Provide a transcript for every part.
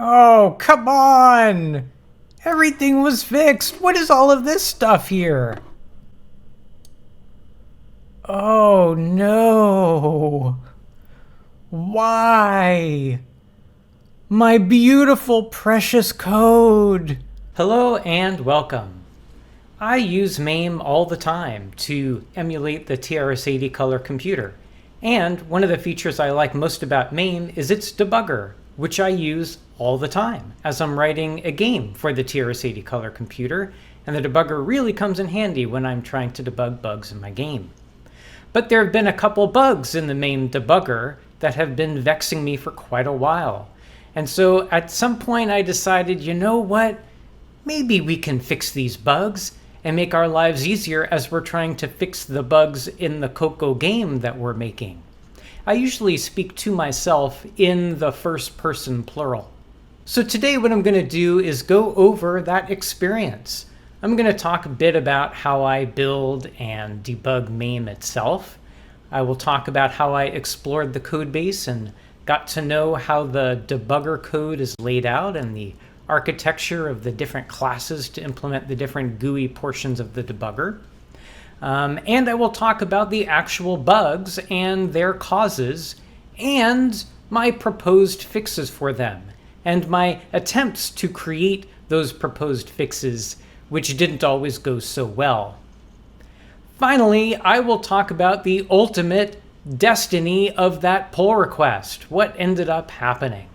Oh, come on! Everything was fixed. What is all of this stuff here? Oh no. Why? My beautiful, precious code. Hello and welcome. I use MAME all the time to emulate the TRS-80 color computer. And one of the features I like most about MAME is its debugger, which I use all the time as I'm writing a game for the TRS-80 color computer, and the debugger really comes in handy when I'm trying to debug bugs in my game. But there have been a couple bugs in the MAME debugger that have been vexing me for quite a while. And so at some point I decided, you know what? Maybe we can fix these bugs and make our lives easier as we're trying to fix the bugs in the Coco game that we're making. I usually speak to myself in the first person plural. So today what I'm going to do is go over that experience. I'm going to talk a bit about how I build and debug MAME itself. I will talk about how I explored the code base and got to know how the debugger code is laid out and the architecture of the different classes to implement the different GUI portions of the debugger. And I will talk about the actual bugs and their causes and my proposed fixes for them and my attempts to create those proposed fixes, which didn't always go so well. Finally, I will talk about the ultimate destiny of that pull request, what ended up happening.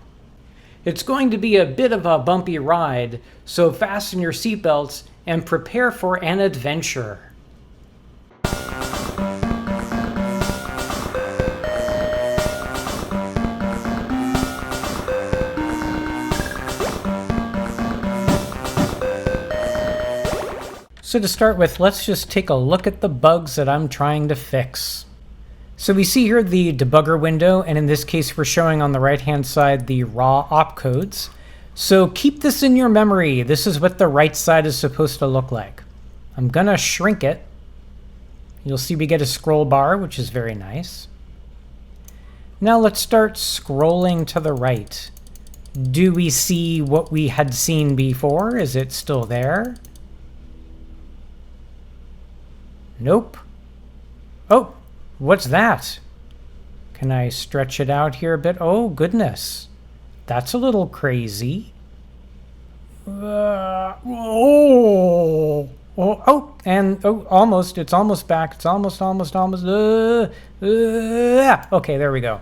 It's going to be a bit of a bumpy ride, so fasten your seatbelts and prepare for an adventure. So to start with, let's just take a look at the bugs that I'm trying to fix. So we see here the debugger window, and in this case we're showing on the right hand side the raw opcodes. So keep this in your memory. This is what the right side is supposed to look like. I'm gonna shrink it. You'll see we get a scroll bar, which is very nice. Now let's start scrolling to the right. Do we see what we had seen before? Is it still there? Nope. Oh, what's that? Can I stretch it out here a bit? Oh, goodness. That's a little crazy. Almost. It's almost back. It's almost. Okay, there we go.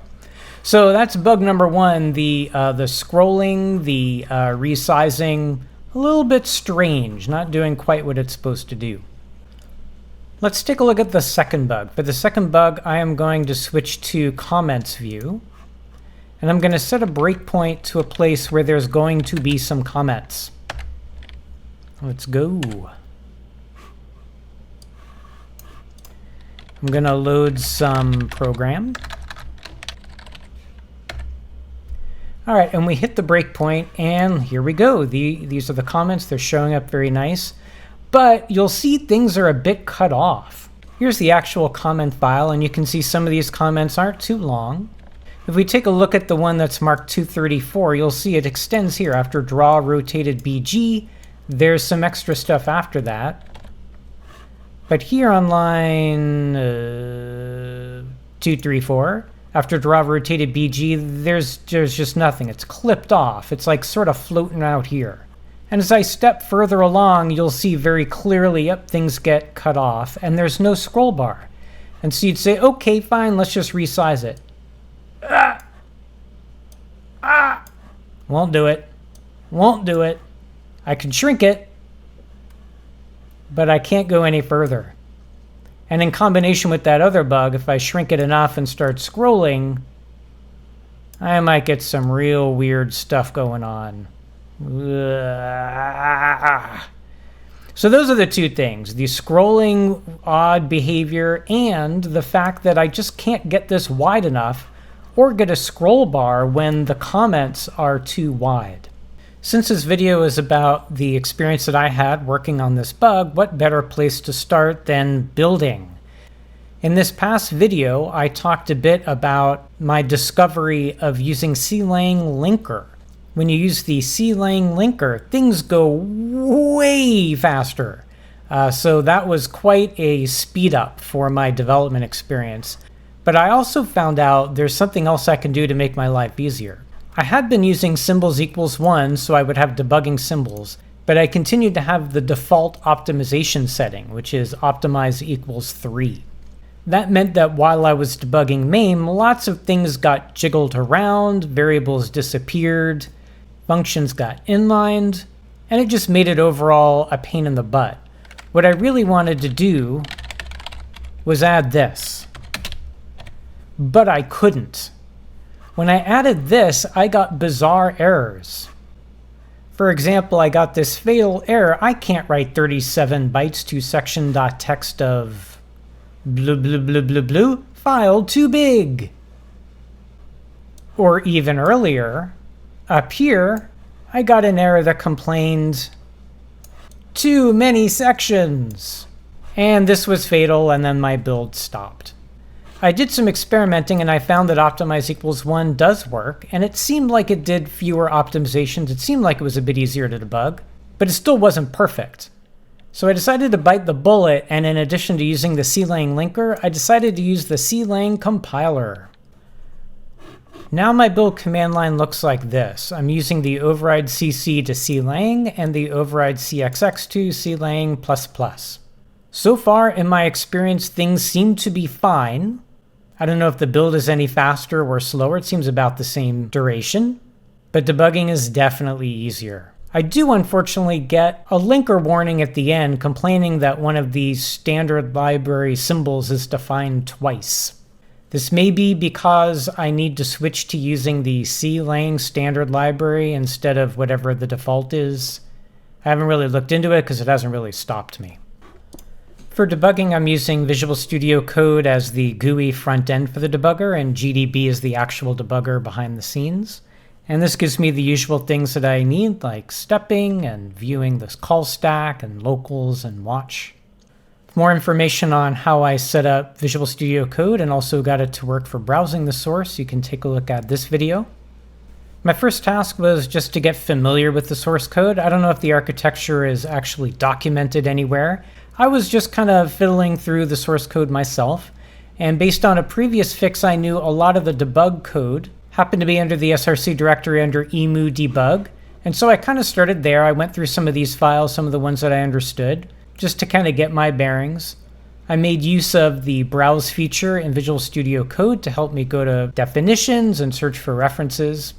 So that's bug number one, the scrolling, the resizing, a little bit strange, not doing quite what it's supposed to do. Let's take a look at the second bug. For the second bug, I am going to switch to comments view, and I'm going to set a breakpoint to a place where there's going to be some comments. Let's go. I'm going to load some program. All right, and we hit the breakpoint, and here we go. These are the comments. They're showing up very nice. But you'll see things are a bit cut off. Here's the actual comment file, and you can see some of these comments aren't too long. If we take a look at the one that's marked 234, you'll see it extends here. After draw rotated BG, there's some extra stuff after that. But here on line 234, after draw rotated BG, there's just nothing. It's clipped off. It's like sort of floating out here. And as I step further along, you'll see very clearly, yep, things get cut off, and there's no scroll bar. And so you'd say, okay, fine, let's just resize it. Won't do it. Won't do it. I can shrink it, but I can't go any further. And in combination with that other bug, if I shrink it enough and start scrolling, I might get some real weird stuff going on. So those are the two things, the scrolling odd behavior and the fact that I just can't get this wide enough or get a scroll bar when the comments are too wide. Since this video is about the experience that I had working on this bug, what better place to start than building? In this past video, I talked a bit about my discovery of using CLang linker when you use the CLang linker, things go way faster. So that was quite a speed up for my development experience. But I also found out there's something else I can do to make my life easier. I had been using symbols equals 1, so I would have debugging symbols, but I continued to have the default optimization setting, which is optimize equals 3. That meant that while I was debugging MAME, lots of things got jiggled around, variables disappeared, functions got inlined, and it just made it overall a pain in the butt. What I really wanted to do was add this, but I couldn't. When I added this, I got bizarre errors. For example, I got this fatal error: I can't write 37 bytes to section.txt of blue blue blue blue blue, file too big. Or even earlier, up here, I got an error that complained too many sections. And this was fatal, and then my build stopped. I did some experimenting and I found that optimize equals 1 does work, and it seemed like it did fewer optimizations. It seemed like it was a bit easier to debug, but it still wasn't perfect. So I decided to bite the bullet, and in addition to using the CLang linker, I decided to use the CLang compiler. Now my build command line looks like this. I'm using the override CC to CLang and the override CXX to CLang++. So far, in my experience, things seem to be fine. I don't know if the build is any faster or slower. It seems about the same duration, but debugging is definitely easier. I do unfortunately get a linker warning at the end complaining that one of these standard library symbols is defined twice. This may be because I need to switch to using the CLang standard library instead of whatever the default is. I haven't really looked into it because it hasn't really stopped me. For debugging, I'm using Visual Studio Code as the GUI front end for the debugger, and GDB is the actual debugger behind the scenes. And this gives me the usual things that I need, like stepping and viewing this call stack and locals and watch. For more information on how I set up Visual Studio Code and also got it to work for browsing the source, you can take a look at this video. My first task was just to get familiar with the source code. I don't know if the architecture is actually documented anywhere. I was just kind of fiddling through the source code myself, and based on a previous fix, I knew a lot of the debug code happened to be under the src directory under emu debug, and so I kind of started there. I went through some of these files, some of the ones that I understood, just to kind of get my bearings. I made use of the browse feature in Visual Studio Code to help me go to definitions and search for references.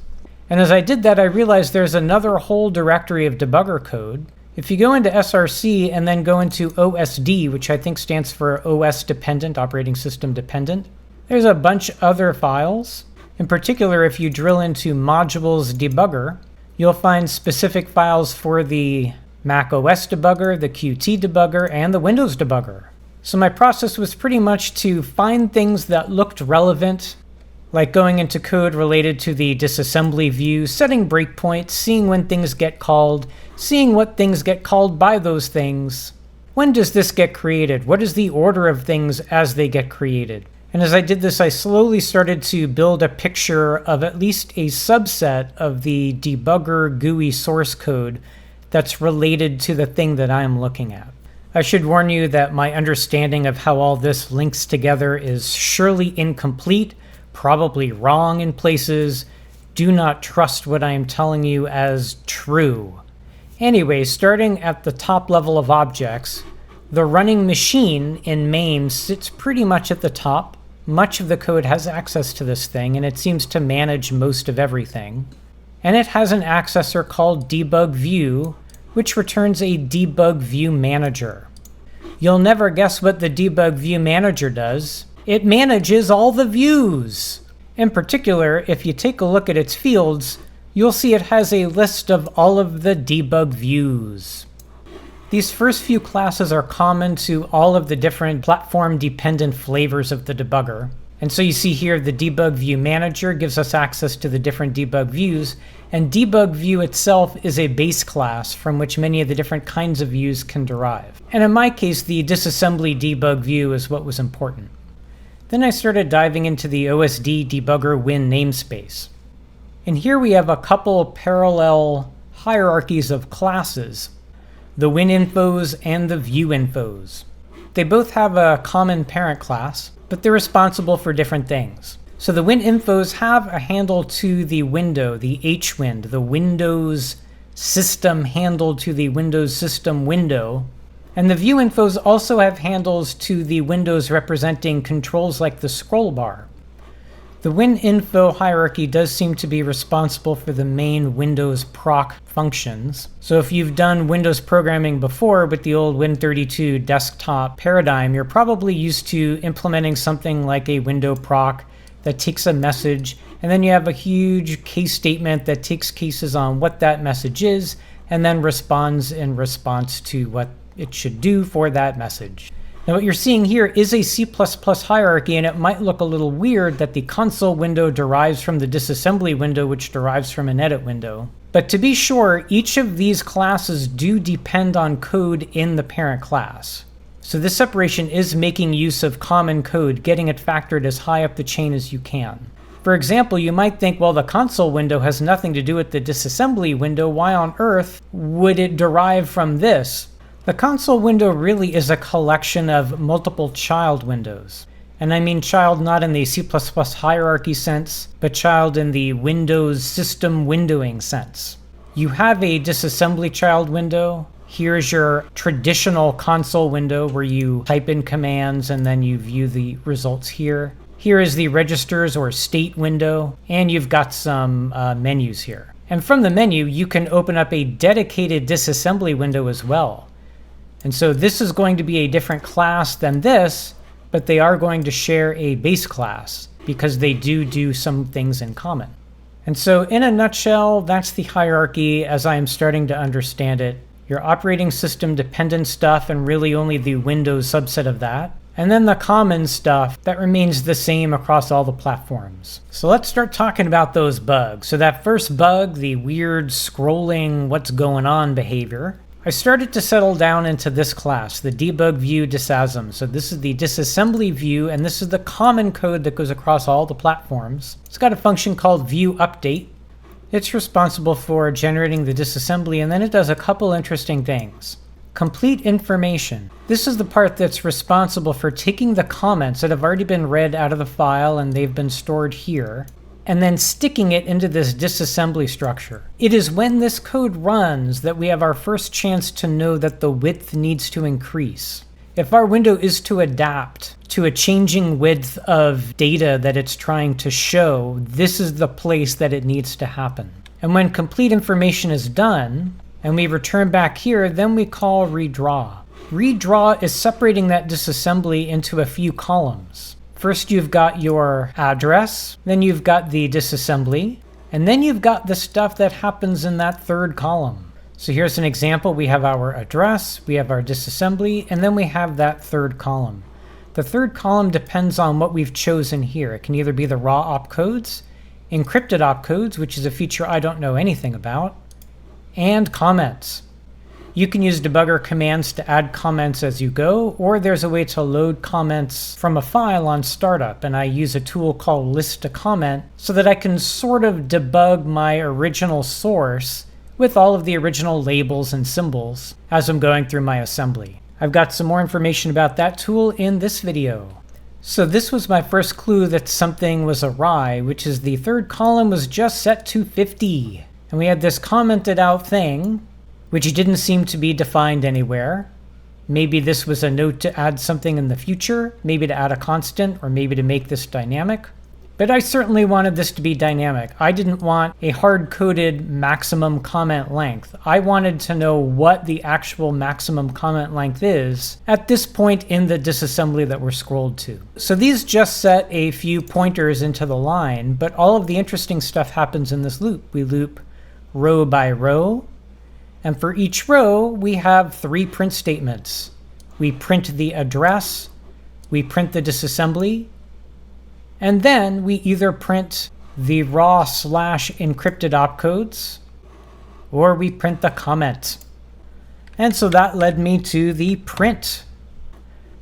And as I did that, I realized there's another whole directory of debugger code. If you go into SRC and then go into OSD, which I think stands for OS dependent, operating system dependent, there's a bunch of other files. In particular, if you drill into modules debugger, you'll find specific files for the Mac OS debugger, the Qt debugger, and the Windows debugger. So my process was pretty much to find things that looked relevant, like going into code related to the disassembly view, setting breakpoints, seeing when things get called, seeing what things get called by those things. When does this get created? What is the order of things as they get created? And as I did this, I slowly started to build a picture of at least a subset of the Debugger GUI source code that's related to the thing that I'm looking at. I should warn you that my understanding of how all this links together is surely incomplete, probably wrong in places. Do not trust what I am telling you as true. Anyway, starting at the top level of objects, the running machine in MAME sits pretty much at the top. Much of the code has access to this thing, and it seems to manage most of everything. And it has an accessor called debug view, which returns a debug view manager. You'll never guess what the debug view manager does. It manages all the views. In particular, if you take a look at its fields, you'll see it has a list of all of the debug views. These first few classes are common to all of the different platform-dependent flavors of the debugger. And so you see here the debug view manager gives us access to the different debug views, and debug view itself is a base class from which many of the different kinds of views can derive. And in my case, the disassembly debug view is what was important. Then I started diving into the OSD debugger win namespace. And here we have a couple parallel hierarchies of classes, the WinInfos and the ViewInfos. They both have a common parent class, but they're responsible for different things. So the WinInfos have a handle to the window, the hwind, the Windows system handle to the Windows system window. And the ViewInfos also have handles to the windows representing controls like the scroll bar. The WinInfo hierarchy does seem to be responsible for the main Windows proc functions. So if you've done Windows programming before with the old Win32 desktop paradigm, you're probably used to implementing something like a window proc that takes a message, and then you have a huge case statement that takes cases on what that message is, and then responds in response to what it should do for that message. Now what you're seeing here is a C++ hierarchy, and it might look a little weird that the console window derives from the disassembly window, which derives from an edit window. But to be sure, each of these classes do depend on code in the parent class. So this separation is making use of common code, getting it factored as high up the chain as you can. For example, you might think, well, the console window has nothing to do with the disassembly window. Why on earth would it derive from this? The console window really is a collection of multiple child windows. And I mean child not in the C++ hierarchy sense, but child in the Windows system windowing sense. You have a disassembly child window. Here's your traditional console window where you type in commands and then you view the results here. Here is the registers or state window, and you've got some menus here. And from the menu, you can open up a dedicated disassembly window as well. And so this is going to be a different class than this, but they are going to share a base class because they do some things in common. And so in a nutshell, that's the hierarchy as I am starting to understand it. Your operating system dependent stuff and really only the Windows subset of that. And then the common stuff that remains the same across all the platforms. So let's start talking about those bugs. So that first bug, the weird scrolling what's going on behavior, I started to settle down into this class, the debug view disasm. So this is the disassembly view, and this is the common code that goes across all the platforms. It's got a function called view update. It's responsible for generating the disassembly, and then it does a couple interesting things. Complete information. This is the part that's responsible for taking the comments that have already been read out of the file and they've been stored here, and then sticking it into this disassembly structure. It is when this code runs that we have our first chance to know that the width needs to increase. If our window is to adapt to a changing width of data that it's trying to show, this is the place that it needs to happen. And when complete information is done, and we return back here, then we call redraw. Redraw is separating that disassembly into a few columns. First, you've got your address, then you've got the disassembly, and then you've got the stuff that happens in that third column. So here's an example. We have our address, we have our disassembly, and then we have that third column. The third column depends on what we've chosen here. It can either be the raw opcodes, encrypted opcodes, which is a feature I don't know anything about, and comments. You can use debugger commands to add comments as you go, or there's a way to load comments from a file on startup, and I use a tool called list to comment so that I can sort of debug my original source with all of the original labels and symbols as I'm going through my assembly. I've got some more information about that tool in this video. So this was my first clue that something was awry, which is the third column was just set to 50. And we had this commented out thing, which didn't seem to be defined anywhere. Maybe this was a note to add something in the future, maybe to add a constant, or maybe to make this dynamic. But I certainly wanted this to be dynamic. I didn't want a hard-coded maximum comment length. I wanted to know what the actual maximum comment length is at this point in the disassembly that we're scrolled to. So these just set a few pointers into the line, but all of the interesting stuff happens in this loop. We loop row by row, and for each row we have 3 print statements. We print the address, we print the disassembly, and then we either print the raw / encrypted opcodes, or we print the comment. And so that led me to the print.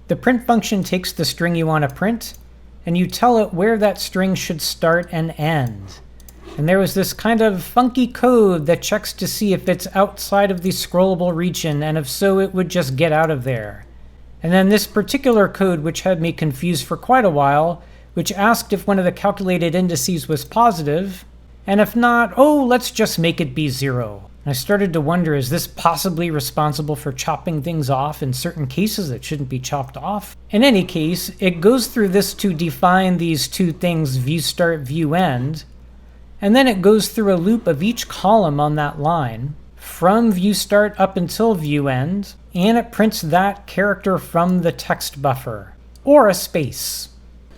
The print function takes the string you want to print, and you tell it where that string should start and end. And there was this kind of funky code that checks to see if it's outside of the scrollable region, and if so, it would just get out of there. And then this particular code, which had me confused for quite a while, which asked if one of the calculated indices was positive, and if not, oh, let's just make it be 0. And I started to wonder, is this possibly responsible for chopping things off in certain cases that shouldn't be chopped off? In any case, it goes through this to define these two things, view start, view end, and then it goes through a loop of each column on that line, from view start up until view end, and it prints that character from the text buffer, or a space.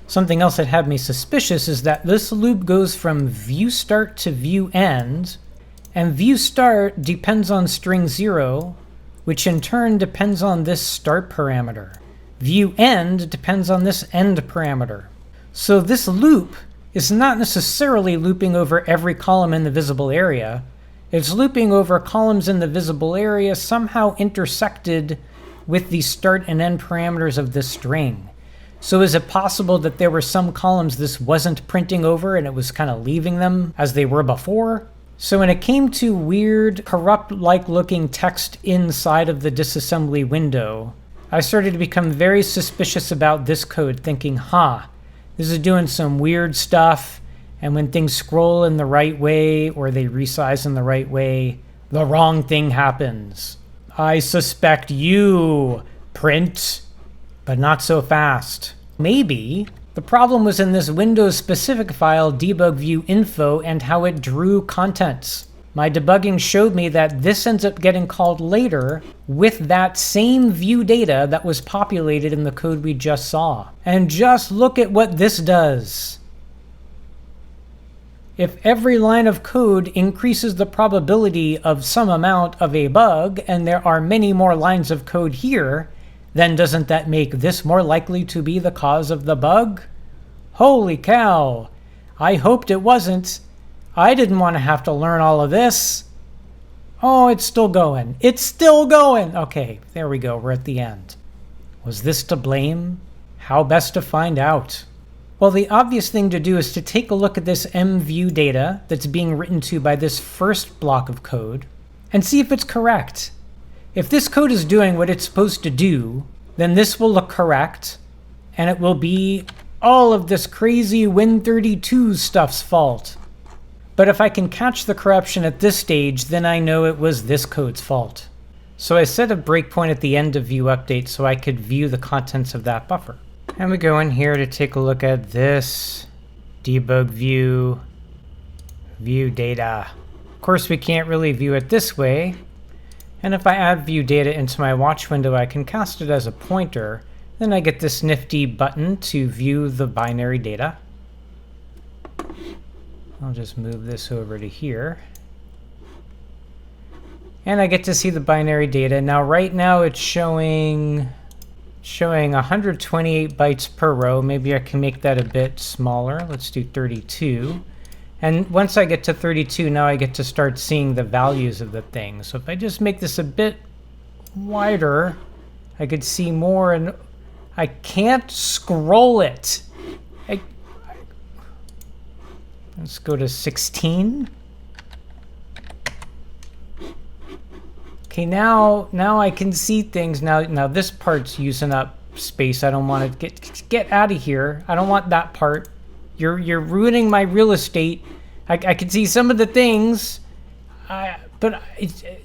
Something else that had me suspicious is that this loop goes from view start to view end, and view start depends on string 0, which in turn depends on this start parameter. View end depends on this end parameter. So this loop is not necessarily looping over every column in the visible area. It's looping over columns in the visible area somehow intersected with the start and end parameters of this string. So is it possible that there were some columns this wasn't printing over and it was kind of leaving them as they were before? So when it came to weird, corrupt-like looking text inside of the disassembly window, I started to become very suspicious about this code, thinking, this is doing some weird stuff, and when things scroll in the right way or they resize in the right way, the wrong thing happens. I suspect you, print, but not so fast. Maybe the problem was in this Windows-specific file, debug view info, and how it drew contents. My debugging showed me that this ends up getting called later with that same view data that was populated in the code we just saw. And just look at what this does. If every line of code increases the probability of some amount of a bug, and there are many more lines of code here, then doesn't that make this more likely to be the cause of the bug? Holy cow! I hoped it wasn't. I didn't want to have to learn all of this. Oh, it's still going. It's still going! Okay, there we go. We're at the end. Was this to blame? How best to find out? Well, the obvious thing to do is to take a look at this mview data that's being written to by this first block of code and see if it's correct. If this code is doing what it's supposed to do, then this will look correct, and it will be all of this crazy Win32 stuff's fault. But if I can catch the corruption at this stage, then I know it was this code's fault. So I set a breakpoint at the end of view update so I could view the contents of that buffer. And we go in here to take a look at this debug view data. Of course, we can't really view it this way. And if I add view data into my watch window, I can cast it as a pointer. Then I get this nifty button to view the binary data. I'll just move this over to here. And I get to see the binary data. Now, right now it's showing 128 bytes per row. Maybe I can make that a bit smaller. Let's do 32. And once I get to 32, now I get to start seeing the values of the thing. So if I just make this a bit wider, I could see more, and I can't scroll it. Let's go to 16. Okay, now I can see things. Now this part's using up space. I don't want to get out of here. I don't want that part. You're ruining my real estate. I can see some of the things, but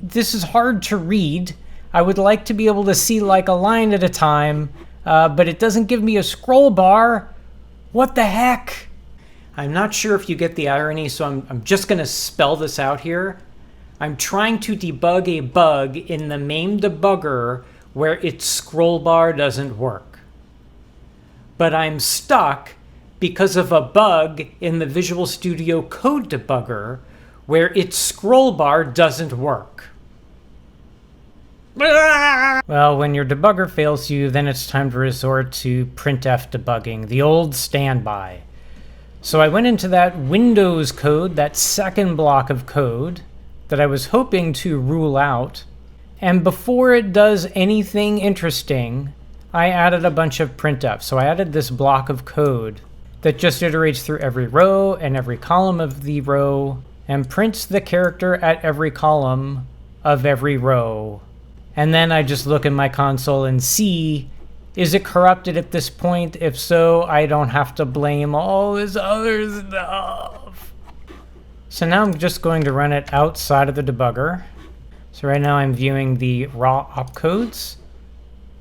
this is hard to read. I would like to be able to see like a line at a time, but it doesn't give me a scroll bar. What the heck? I'm not sure if you get the irony, so I'm just going to spell this out here. I'm trying to debug a bug in the MAME Debugger where its scroll bar doesn't work. But I'm stuck because of a bug in the Visual Studio Code Debugger where its scroll bar doesn't work. Well, when your debugger fails you, then it's time to resort to printf debugging, the old standby. So I went into that Windows code, that second block of code that I was hoping to rule out, and before it does anything interesting, I added a bunch of printf. So I added this block of code that just iterates through every row and every column of the row and prints the character at every column of every row. And then I just look in my console and see, is it corrupted at this point? If so, I don't have to blame all this other stuff. So now I'm just going to run it outside of the debugger. So right now I'm viewing the raw opcodes.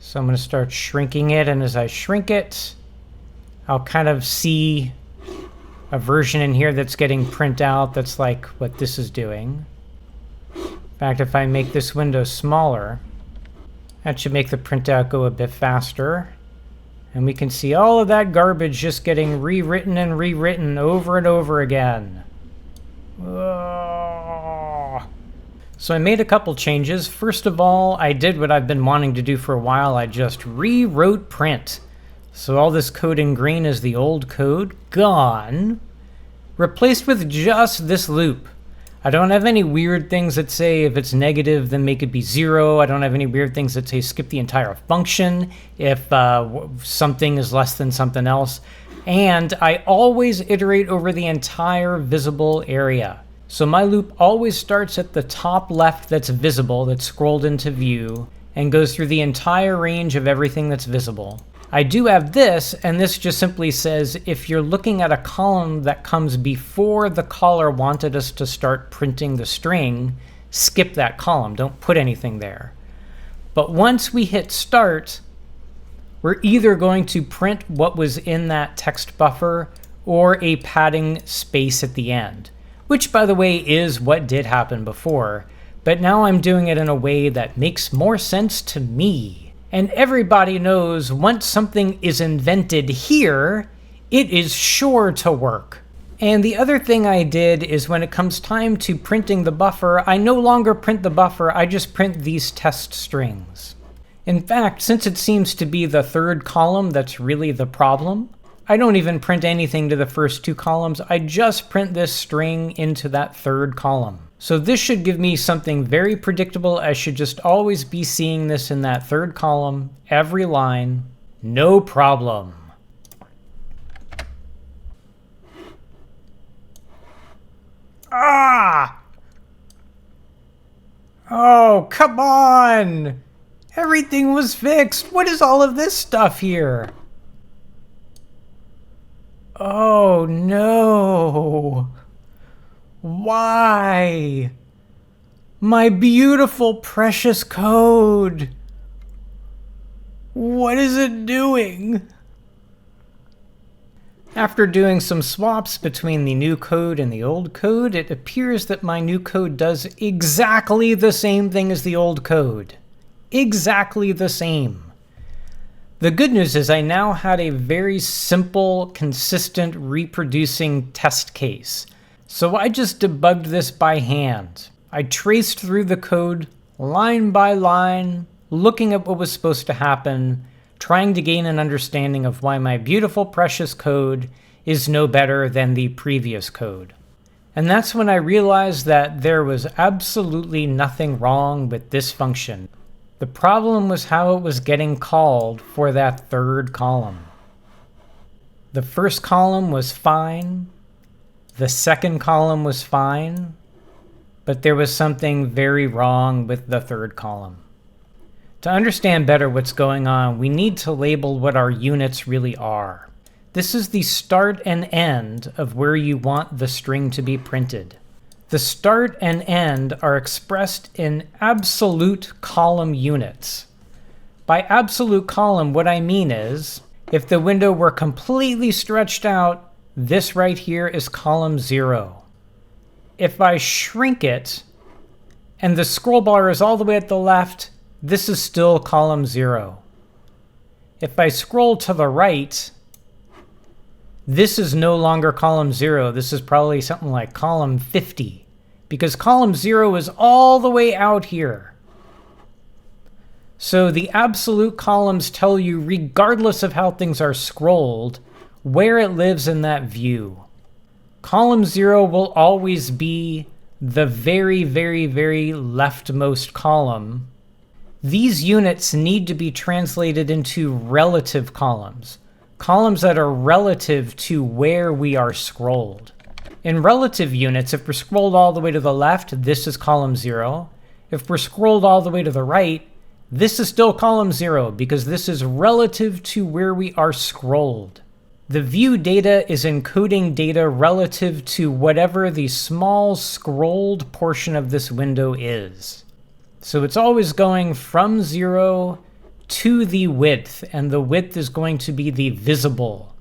So I'm going to start shrinking it, and as I shrink it, I'll kind of see a version in here that's getting print out that's like what this is doing. In fact, if I make this window smaller, that should make the printout go a bit faster. And we can see all of that garbage just getting rewritten and rewritten over and over again. Ugh. So I made a couple changes. First of all, I did what I've been wanting to do for a while. I just rewrote print. So all this code in green is the old code, gone, replaced with just this loop. I don't have any weird things that say if it's negative, then make it be 0. I don't have any weird things that say skip the entire function if something is less than something else. And I always iterate over the entire visible area. So my loop always starts at the top left that's visible, that's scrolled into view, and goes through the entire range of everything that's visible. I do have this, and this just simply says if you're looking at a column that comes before the caller wanted us to start printing the string, skip that column, don't put anything there. But once we hit start, we're either going to print what was in that text buffer or a padding space at the end, which by the way is what did happen before, but now I'm doing it in a way that makes more sense to me. And everybody knows once something is invented here, it is sure to work. And the other thing I did is when it comes time to printing the buffer, I no longer print the buffer, I just print these test strings. In fact, since it seems to be the third column that's really the problem, I don't even print anything to the first two columns, I just print this string into that third column. So this should give me something very predictable. I should just always be seeing this in that third column, every line, no problem. Ah! Oh, come on! Everything was fixed. What is all of this stuff here? Oh, no. Why? My beautiful, precious code. What is it doing? After doing some swaps between the new code and the old code, it appears that my new code does exactly the same thing as the old code. Exactly the same. The good news is I now had a very simple, consistent, reproducing test case. So I just debugged this by hand. I traced through the code line by line, looking at what was supposed to happen, trying to gain an understanding of why my beautiful, precious code is no better than the previous code. And that's when I realized that there was absolutely nothing wrong with this function. The problem was how it was getting called for that third column. The first column was fine. The second column was fine, but there was something very wrong with the third column. To understand better what's going on, we need to label what our units really are. This is the start and end of where you want the string to be printed. The start and end are expressed in absolute column units. By absolute column, what I mean is, if the window were completely stretched out, this right here is column 0. If I shrink it, and the scroll bar is all the way at the left, this is still column 0. If I scroll to the right, this is no longer column 0. This is probably something like column 50, because column 0 is all the way out here. So the absolute columns tell you, regardless of how things are scrolled, where it lives in that view. Column 0 will always be the very, very, very leftmost column. These units need to be translated into relative columns. columns that are relative to where we are scrolled. In relative units, if we're scrolled all the way to the left, this is column 0. If we're scrolled all the way to the right, this is still column 0 because this is relative to where we are scrolled. The view data is encoding data relative to whatever the small scrolled portion of this window is. So it's always going from 0 to the width, and the width is going to be the visible.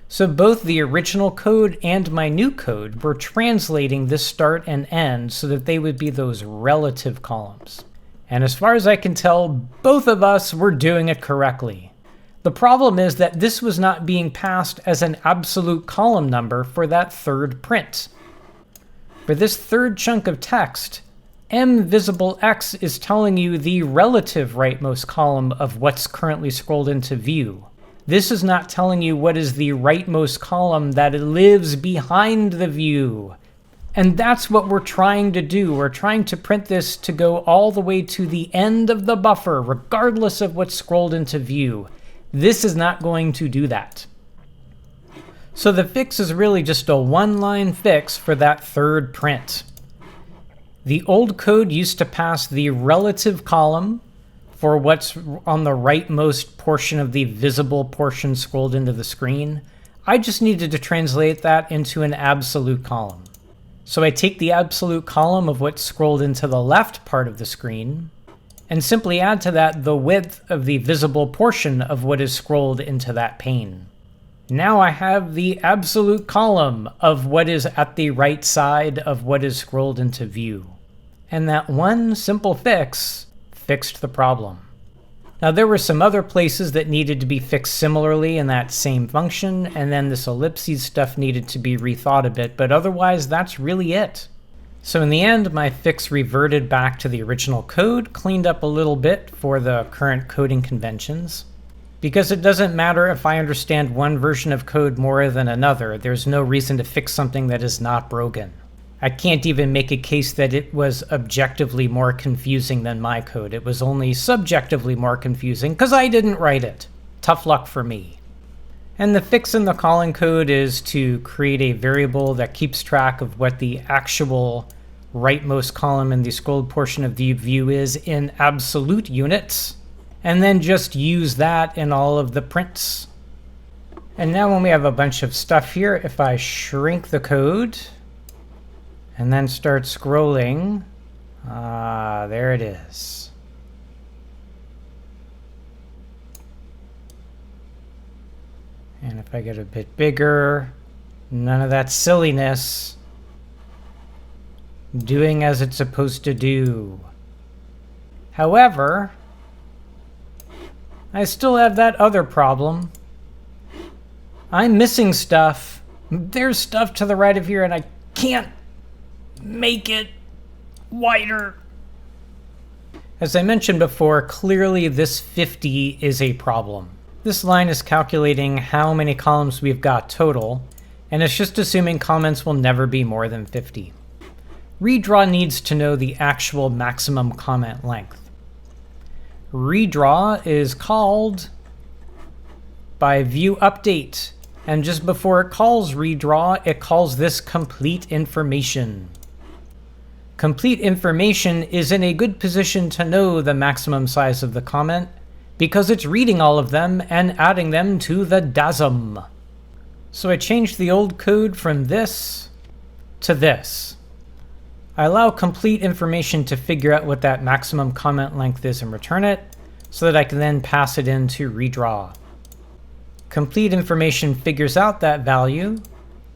So both the original code and my new code were translating this start and end so that they would be those relative columns. And as far as I can tell, both of us were doing it correctly. The problem is that this was not being passed as an absolute column number for that third print. For this third chunk of text, M visible X is telling you the relative rightmost column of what's currently scrolled into view. This is not telling you what is the rightmost column that lives behind the view. And that's what we're trying to do. We're trying to print this to go all the way to the end of the buffer, regardless of what's scrolled into view. This is not going to do that. So the fix is really just a one-line fix for that third print. The old code used to pass the relative column for what's on the rightmost portion of the visible portion scrolled into the screen. I just needed to translate that into an absolute column. So I take the absolute column of what's scrolled into the left part of the screen, and simply add to that the width of the visible portion of what is scrolled into that pane. Now I have the absolute column of what is at the right side of what is scrolled into view. And that one simple fix fixed the problem. Now there were some other places that needed to be fixed similarly in that same function, and then this ellipses stuff needed to be rethought a bit, but otherwise that's really it. So in the end, my fix reverted back to the original code, cleaned up a little bit for the current coding conventions. Because it doesn't matter if I understand one version of code more than another, there's no reason to fix something that is not broken. I can't even make a case that it was objectively more confusing than my code. It was only subjectively more confusing because I didn't write it. Tough luck for me. And the fix in the calling code is to create a variable that keeps track of what the actual rightmost column in the scrolled portion of the view is in absolute units, and then just use that in all of the prints. And now when we have a bunch of stuff here, if I shrink the code and then start scrolling, there it is. And if I get a bit bigger, none of that silliness. Doing as it's supposed to do. However, I still have that other problem. I'm missing stuff. There's stuff to the right of here and I can't make it wider. As I mentioned before, clearly this 50 is a problem. This line is calculating how many columns we've got total, and it's just assuming comments will never be more than 50. Redraw needs to know the actual maximum comment length. Redraw is called by view update, and just before it calls redraw, it calls this complete information. Complete information is in a good position to know the maximum size of the comment because it's reading all of them and adding them to the DASM. So I changed the old code from this to this. I allow complete information to figure out what that maximum comment length is and return it, so that I can then pass it into redraw. Complete information figures out that value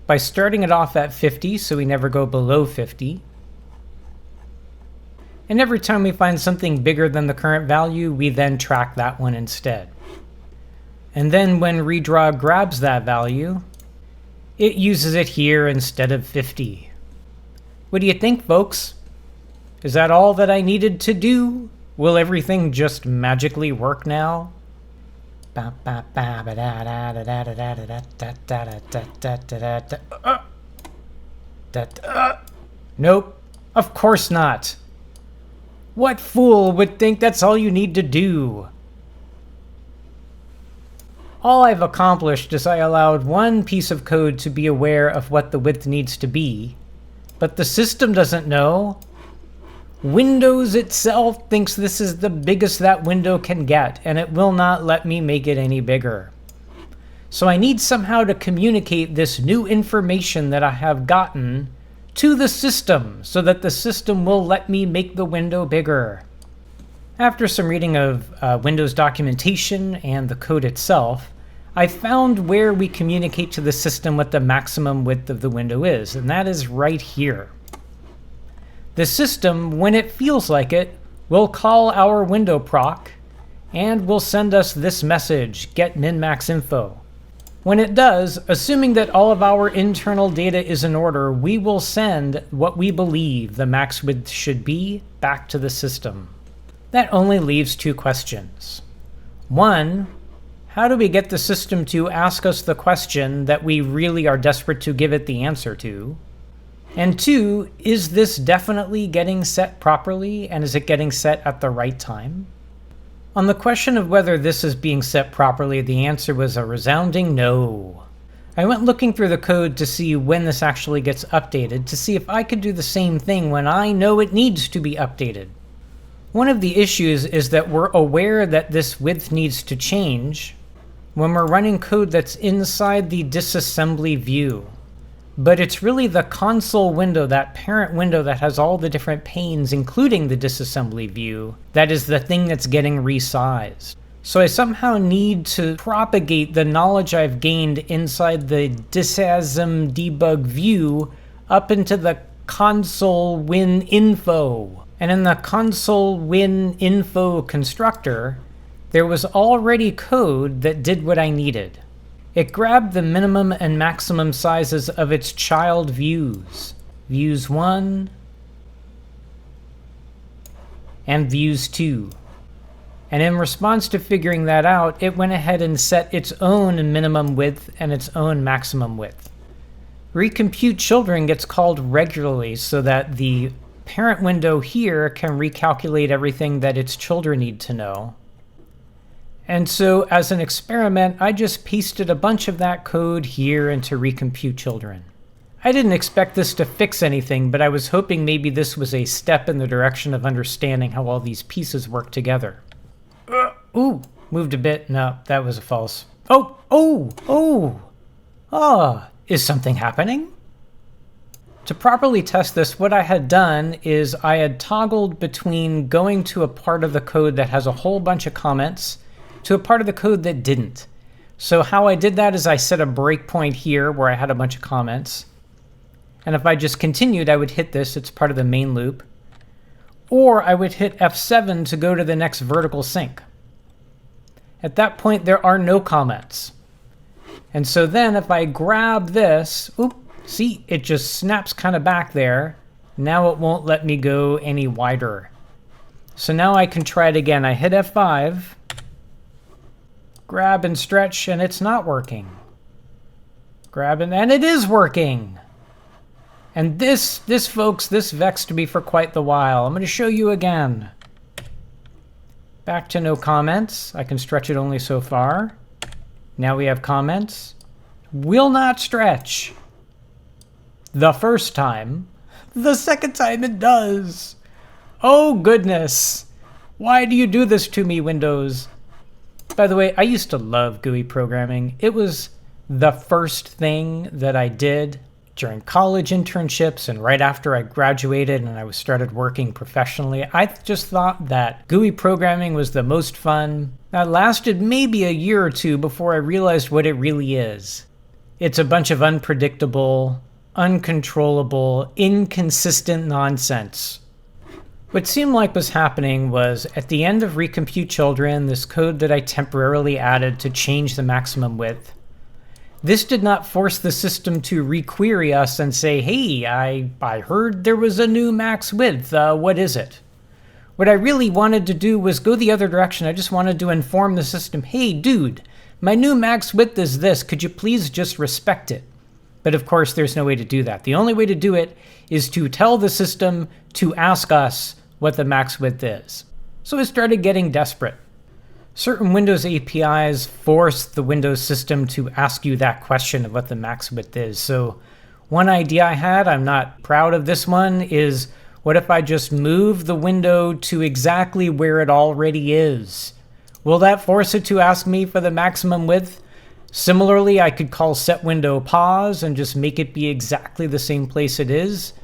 by starting it off at 50, so we never go below 50. And every time we find something bigger than the current value, we then track that one instead. And then when redraw grabs that value, it uses it here instead of 50. What do you think, folks? Is that all that I needed to do? Will everything just magically work now? Nope, of course not. What fool would think that's all you need to do? All I've accomplished is I allowed one piece of code to be aware of what the width needs to be, but the system doesn't know. Windows itself thinks this is the biggest that window can get, and it will not let me make it any bigger. So I need somehow to communicate this new information that I have gotten to the system so that the system will let me make the window bigger. After some reading of Windows documentation and the code itself, I found where we communicate to the system what the maximum width of the window is, and that is right here. The system, when it feels like it, will call our window proc and will send us this message, get min-max info. When it does, assuming that all of our internal data is in order, we will send what we believe the max width should be back to the system. That only leaves two questions. One, how do we get the system to ask us the question that we really are desperate to give it the answer to? And two, is this definitely getting set properly, and is it getting set at the right time? On the question of whether this is being set properly, the answer was a resounding no. I went looking through the code to see when this actually gets updated, to see if I could do the same thing when I know it needs to be updated. One of the issues is that we're aware that this width needs to change when we're running code that's inside the disassembly view. But it's really the console window, that parent window that has all the different panes, including the disassembly view, that is the thing that's getting resized. So I somehow need to propagate the knowledge I've gained inside the disasm debug view up into the console win info. And in the console win info constructor, there was already code that did what I needed. It grabbed the minimum and maximum sizes of its child views, views 1 and views 2. And in response to figuring that out, it went ahead and set its own minimum width and its own maximum width. Recompute children gets called regularly so that the parent window here can recalculate everything that its children need to know. And so as an experiment, I just pasted a bunch of that code here into recompute children. I didn't expect this to fix anything, but I was hoping maybe this was a step in the direction of understanding how all these pieces work together. Ooh, moved a bit. No, that was a false. Is something happening? To properly test this, what I had done is I had toggled between going to a part of the code that has a whole bunch of comments to a part of the code that didn't. So how I did that is I set a breakpoint here where I had a bunch of comments. And if I just continued, I would hit this. It's part of the main loop. Or I would hit F7 to go to the next vertical sync. At that point, there are no comments. And so then if I grab this, see, it just snaps kind of back there. Now it won't let me go any wider. So now I can try it again. I hit F5, grab and stretch, and it's not working. Grab and it is working. And this folks, this vexed me for quite the while. I'm going to show you again. Back to no comments. I can stretch it only so far. Now we have comments. Will not stretch. The first time. The second time it does. Oh goodness. Why do you do this to me, Windows? By the way, I used to love GUI programming. It was the first thing that I did during college internships and right after I graduated and I started working professionally. I just thought that GUI programming was the most fun. That lasted maybe a year or two before I realized what it really is. It's a bunch of unpredictable, uncontrollable, inconsistent nonsense. What seemed like was happening was at the end of recompute children, this code that I temporarily added to change the maximum width, this did not force the system to requery us and say, hey, I heard there was a new max width. What is it? What I really wanted to do was go the other direction. I just wanted to inform the system, hey, dude, my new max width is this. Could you please just respect it? But of course, there's no way to do that. The only way to do it is to tell the system to ask us what the max width is. So I started getting desperate. Certain Windows APIs force the Windows system to ask you that question of what the max width is. So one idea I had, I'm not proud of this one, is what if I just move the window to exactly where it already is? Will that force it to ask me for the maximum width? Similarly, I could call set window pause and just make it be exactly the same place it is.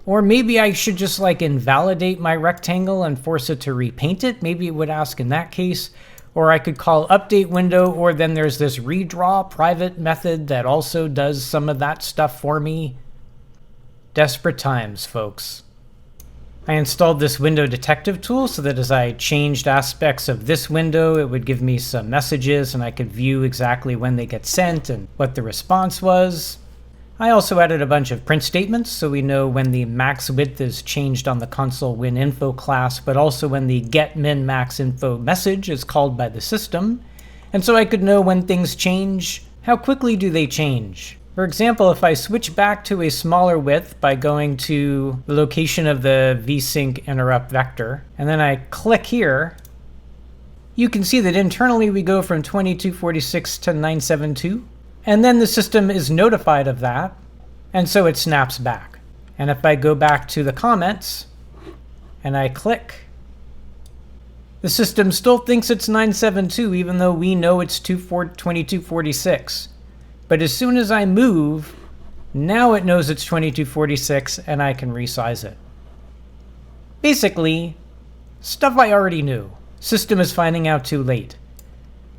Or maybe I should just invalidate my rectangle and force it to repaint it. Maybe it would ask in that case. Or I could call update window, or then there's this redraw private method that also does some of that stuff for me. Desperate times, folks. I installed this window detective tool so that as I changed aspects of this window, it would give me some messages and I could view exactly when they get sent and what the response was. I also added a bunch of print statements so we know when the max width is changed on the console WinInfo class, but also when the getMinMaxInfo message is called by the system. And so I could know when things change, how quickly do they change. For example, if I switch back to a smaller width by going to the location of the vsync interrupt vector, and then I click here, you can see that internally we go from 2246 to 972. And then the system is notified of that, and so it snaps back. And if I go back to the comments, and I click, the system still thinks it's 972, even though we know it's 2246. But as soon as I move, now it knows it's 2246, and I can resize it. Basically, stuff I already knew. System is finding out too late.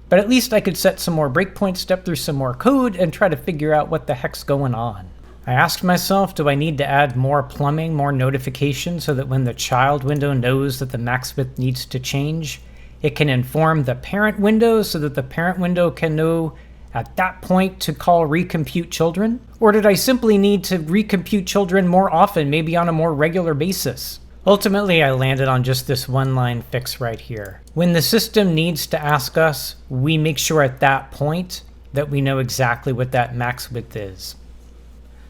But at least I could set some more breakpoints, step through some more code, and try to figure out what the heck's going on. I asked myself, do I need to add more plumbing, more notification, so that when the child window knows that the max width needs to change, it can inform the parent window so that the parent window can know at that point to call recompute children? Or did I simply need to recompute children more often, maybe on a more regular basis? Ultimately, I landed on just this one-line fix right here. When the system needs to ask us, we make sure at that point that we know exactly what that max width is.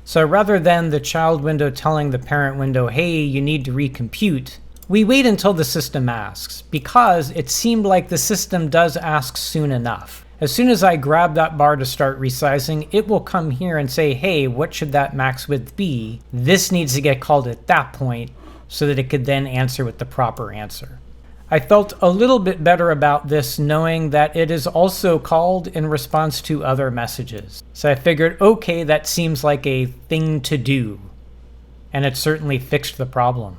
So rather than the child window telling the parent window, hey, you need to recompute, we wait until the system asks, because it seemed like the system does ask soon enough. As soon as I grab that bar to start resizing, it will come here and say, hey, what should that max width be? This needs to get called at that point, so that it could then answer with the proper answer. I felt a little bit better about this knowing that it is also called in response to other messages. So I figured, okay, that seems like a thing to do. And it certainly fixed the problem.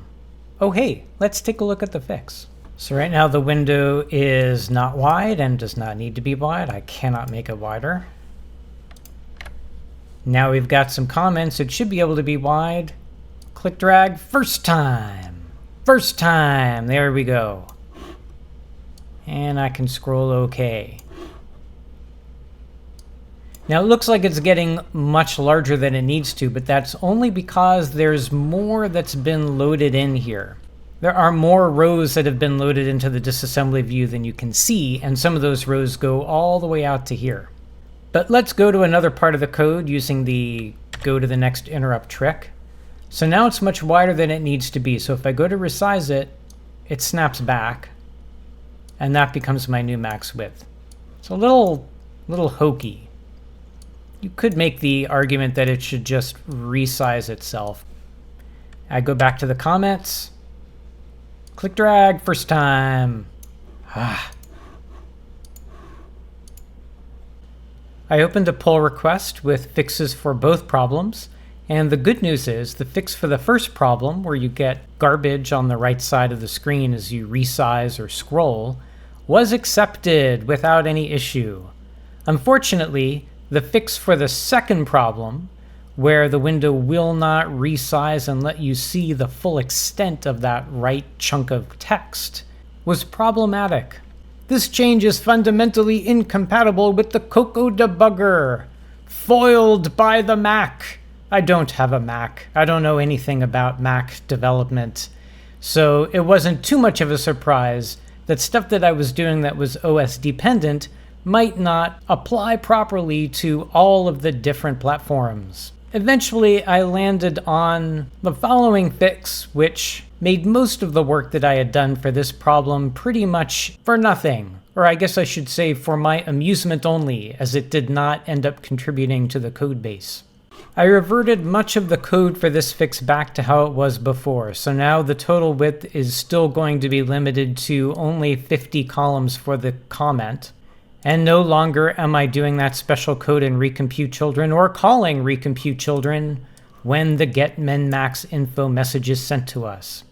Oh hey, let's take a look at the fix. So right now the window is not wide and does not need to be wide. I cannot make it wider. Now we've got some comments. It should be able to be wide. Click drag, first time, there we go. And I can scroll OK. Now it looks like it's getting much larger than it needs to, but that's only because there's more that's been loaded in here. There are more rows that have been loaded into the disassembly view than you can see, and some of those rows go all the way out to here. But let's go to another part of the code using the go to the next interrupt trick. So now it's much wider than it needs to be. So if I go to resize it, it snaps back, and that becomes my new max width. It's a little hokey. You could make the argument that it should just resize itself. I go back to the comments, click drag, first time. I opened a pull request with fixes for both problems. And the good news is the fix for the first problem, where you get garbage on the right side of the screen as you resize or scroll, was accepted without any issue. Unfortunately, the fix for the second problem, where the window will not resize and let you see the full extent of that right chunk of text, was problematic. This change is fundamentally incompatible with the Coco debugger. Foiled by the Mac. I don't have a Mac. I don't know anything about Mac development. So it wasn't too much of a surprise that stuff that I was doing that was OS dependent might not apply properly to all of the different platforms. Eventually, I landed on the following fix, which made most of the work that I had done for this problem pretty much for nothing, Or I guess I should say for my amusement only, as it did not end up contributing to the code base. I reverted much of the code for this fix back to how it was before, so now the total width is still going to be limited to only 50 columns for the comment, and no longer am I doing that special code in recompute children or calling recompute children when the get min max info message is sent to us.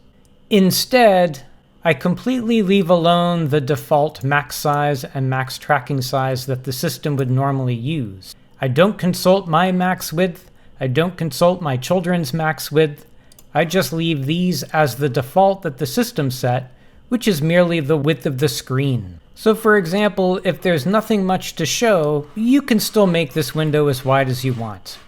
Instead, I completely leave alone the default max size and max tracking size that the system would normally use. I don't consult my max width, I don't consult my children's max width, I just leave these as the default that the system set, which is merely the width of the screen. So for example, if there's nothing much to show, you can still make this window as wide as you want.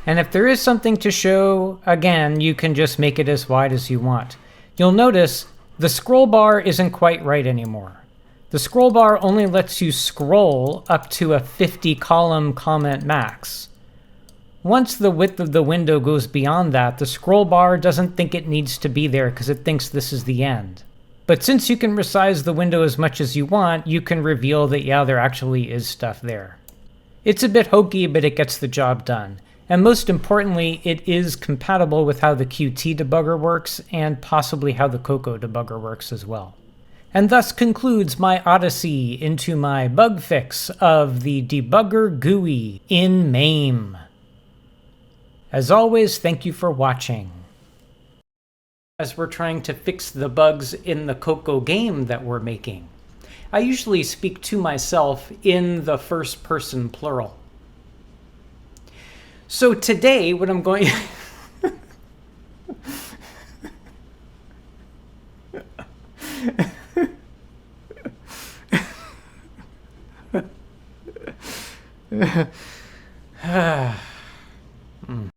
And if there is something to show, again, you can just make it as wide as you want. You'll notice the scroll bar isn't quite right anymore. The scroll bar only lets you scroll up to a 50 column comment max. Once the width of the window goes beyond that, the scroll bar doesn't think it needs to be there because it thinks this is the end. But since you can resize the window as much as you want, you can reveal that, yeah, there actually is stuff there. It's a bit hokey, but it gets the job done. And most importantly, it is compatible with how the Qt debugger works and possibly how the Coco debugger works as well. And thus concludes my odyssey into my bug fix of the Debugger GUI in MAME. As always, thank you for watching. As we're trying to fix the bugs in the Coco game that we're making, I usually speak to myself in the first person plural. So today, what I'm going...